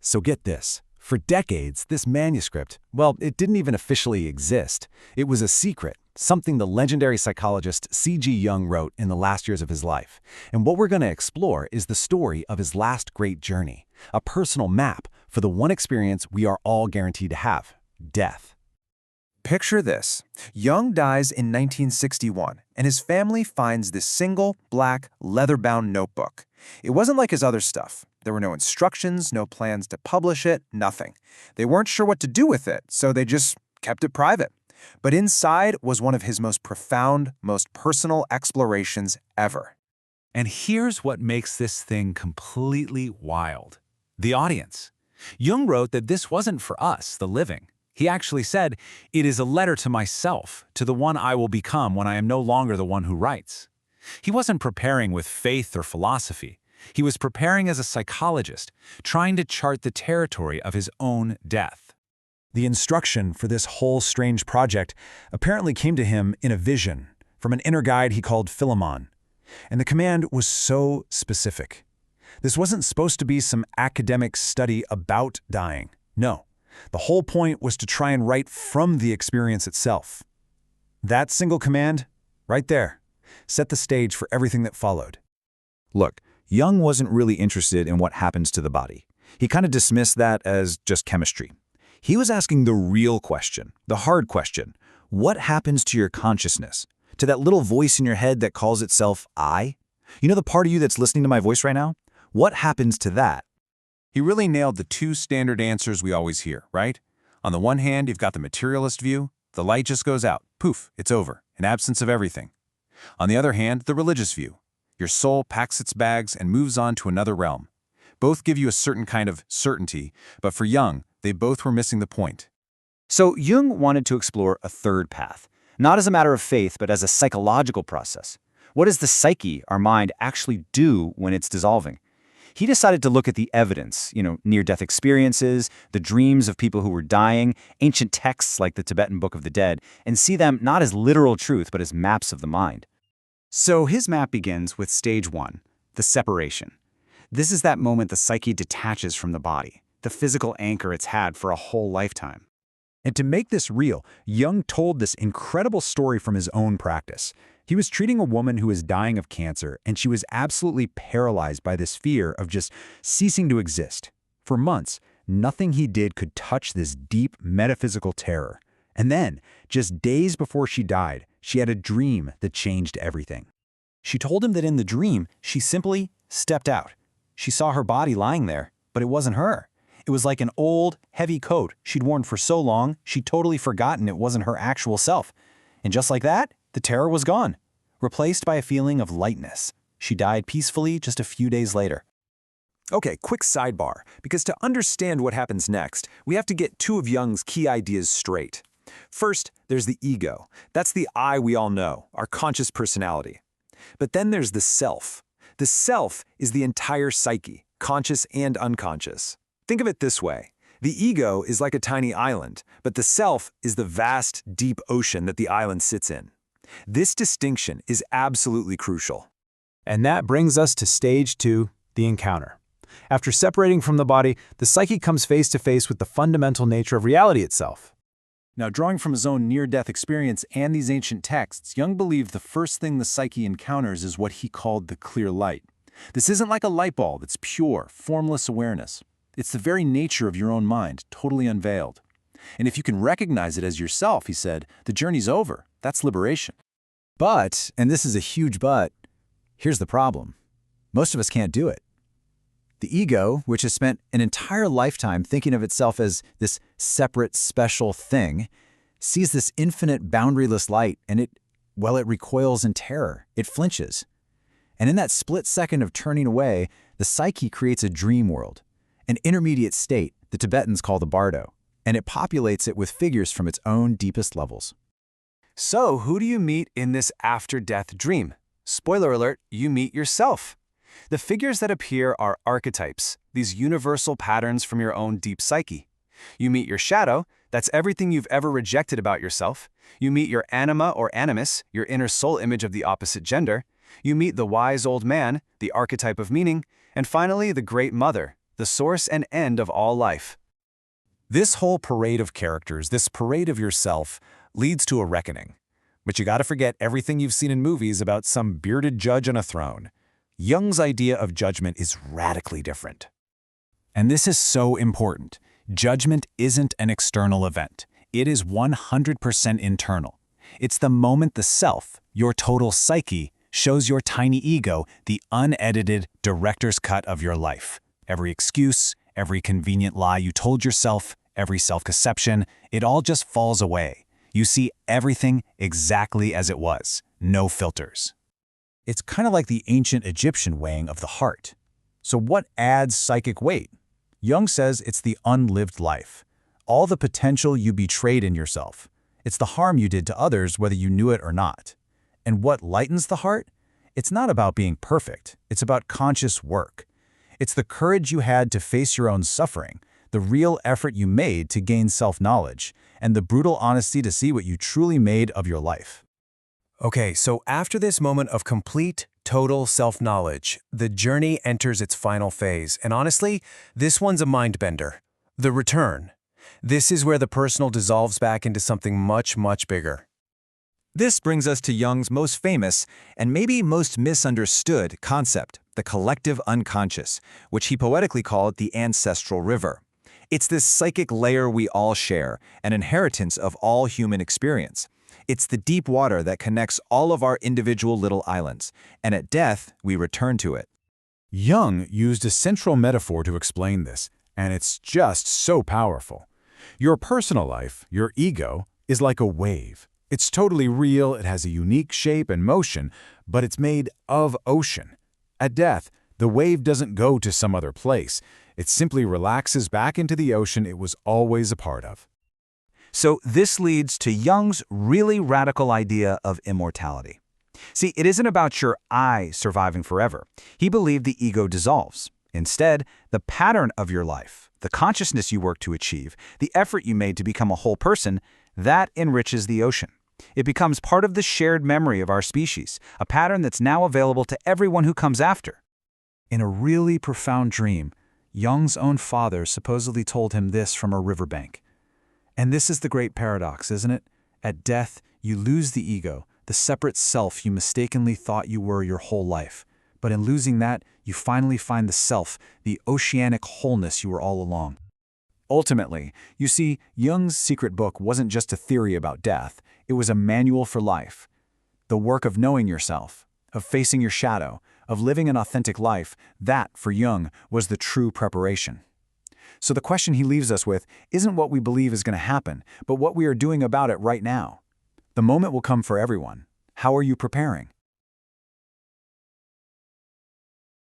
So get this. For decades, this manuscript, well, it didn't even officially exist. It was a secret, something the legendary psychologist C.G. Jung wrote in the last years of his life. And what we're going to explore is the story of his last great journey, a personal map for the one experience we are all guaranteed to have: death. Picture this. Jung dies in 1961, and his family finds this single, black, leather-bound notebook. It wasn't like his other stuff. There were no instructions, no plans to publish it, nothing. They weren't sure what to do with it, so they just kept it private. But inside was one of his most profound, most personal explorations ever. And here's what makes this thing completely wild. The audience. Jung wrote that this wasn't for us, the living. He actually said, "It is a letter to myself, to the one I will become when I am no longer the one who writes." He wasn't preparing with faith or philosophy. He was preparing as a psychologist, trying to chart the territory of his own death. The instruction for this whole strange project apparently came to him in a vision from an inner guide he called Philemon. And the command was so specific. This wasn't supposed to be some academic study about dying. No. The whole point was to try and write from the experience itself. That single command, right there, set the stage for everything that followed. Look, Jung wasn't really interested in what happens to the body. He kind of dismissed that as just chemistry. He was asking the real question, the hard question. What happens to your consciousness? To that little voice in your head that calls itself I? You know the part of you that's listening to my voice right now? What happens to that? He really nailed the two standard answers we always hear, right? On the one hand, you've got the materialist view. The light just goes out. Poof, it's over. An absence of everything. On the other hand, the religious view. Your soul packs its bags and moves on to another realm. Both give you a certain kind of certainty, but for Jung, they both were missing the point. So Jung wanted to explore a third path, not as a matter of faith, but as a psychological process. What does the psyche, our mind, actually do when it's dissolving? He decided to look at the evidence, near-death experiences, the dreams of people who were dying, ancient texts like the Tibetan Book of the Dead, and see them not as literal truth, but as maps of the mind. So his map begins with stage 1, the separation. This is that moment the psyche detaches from the body, the physical anchor it's had for a whole lifetime. And to make this real, Jung told this incredible story from his own practice. He was treating a woman who was dying of cancer, and she was absolutely paralyzed by this fear of just ceasing to exist. For months, nothing he did could touch this deep metaphysical terror. And then, just days before she died, she had a dream that changed everything. She told him that in the dream, she simply stepped out. She saw her body lying there, but it wasn't her. It was like an old, heavy coat she'd worn for so long, she'd totally forgotten it wasn't her actual self. And just like that, the terror was gone, replaced by a feeling of lightness. She died peacefully just a few days later. Okay, quick sidebar, because to understand what happens next, we have to get two of Jung's key ideas straight. First, there's the ego. That's the I we all know, our conscious personality. But then there's the self. The self is the entire psyche, conscious and unconscious. Think of it this way. The ego is like a tiny island, but the self is the vast, deep ocean that the island sits in. This distinction is absolutely crucial. And that brings us to stage 2, the encounter. After separating from the body, the psyche comes face to face with the fundamental nature of reality itself. Now, drawing from his own near-death experience and these ancient texts, Jung believed the first thing the psyche encounters is what he called the clear light. This isn't like a light bulb, it's pure, formless awareness. It's the very nature of your own mind, totally unveiled. And if you can recognize it as yourself, he said, the journey's over. That's liberation. But, and this is a huge but, here's the problem. Most of us can't do it. The ego, which has spent an entire lifetime thinking of itself as this separate, special thing, sees this infinite, boundaryless light, and it recoils in terror. It flinches. And in that split second of turning away, the psyche creates a dream world, an intermediate state the Tibetans call the Bardo, and it populates it with figures from its own deepest levels. So, who do you meet in this after-death dream? Spoiler alert, you meet yourself. The figures that appear are archetypes, these universal patterns from your own deep psyche. You meet your shadow, that's everything you've ever rejected about yourself. You meet your anima or animus, your inner soul image of the opposite gender. You meet the wise old man, the archetype of meaning. And finally, the great mother, the source and end of all life. This whole parade of characters, this parade of yourself, leads to a reckoning. But you gotta forget everything you've seen in movies about some bearded judge on a throne. Jung's idea of judgment is radically different. And this is so important. Judgment isn't an external event. It is 100% internal. It's the moment the self, your total psyche, shows your tiny ego the unedited director's cut of your life. Every excuse, every convenient lie you told yourself, every self-conception, it all just falls away. You see everything exactly as it was, no filters. It's kind of like the ancient Egyptian weighing of the heart. So what adds psychic weight? Jung says it's the unlived life. All the potential you betrayed in yourself. It's the harm you did to others whether you knew it or not. And what lightens the heart? It's not about being perfect. It's about conscious work. It's the courage you had to face your own suffering, the real effort you made to gain self-knowledge, and the brutal honesty to see what you truly made of your life. Okay, so after this moment of complete, total self-knowledge, the journey enters its final phase. And honestly, this one's a mind-bender. The return. This is where the personal dissolves back into something much, much bigger. This brings us to Jung's most famous and maybe most misunderstood concept, the collective unconscious, which he poetically called the Ancestral River. It's this psychic layer we all share, an inheritance of all human experience. It's the deep water that connects all of our individual little islands, and at death, we return to it. Jung used a central metaphor to explain this, and it's just so powerful. Your personal life, your ego, is like a wave. It's totally real, it has a unique shape and motion, but it's made of ocean. At death, the wave doesn't go to some other place. It simply relaxes back into the ocean it was always a part of. So this leads to Jung's really radical idea of immortality. See, it isn't about your I surviving forever. He believed the ego dissolves. Instead, the pattern of your life, the consciousness you work to achieve, the effort you made to become a whole person, that enriches the ocean. It becomes part of the shared memory of our species, a pattern that's now available to everyone who comes after. In a really profound dream, Jung's own father supposedly told him this from a riverbank. And this is the great paradox, isn't it? At death, you lose the ego, the separate self you mistakenly thought you were your whole life. But in losing that, you finally find the self, the oceanic wholeness you were all along. Ultimately, you see, Jung's secret book wasn't just a theory about death, it was a manual for life. The work of knowing yourself, of facing your shadow, of living an authentic life, that, for Jung, was the true preparation. So the question he leaves us with isn't what we believe is going to happen, but what we are doing about it right now. The moment will come for everyone. How are you preparing?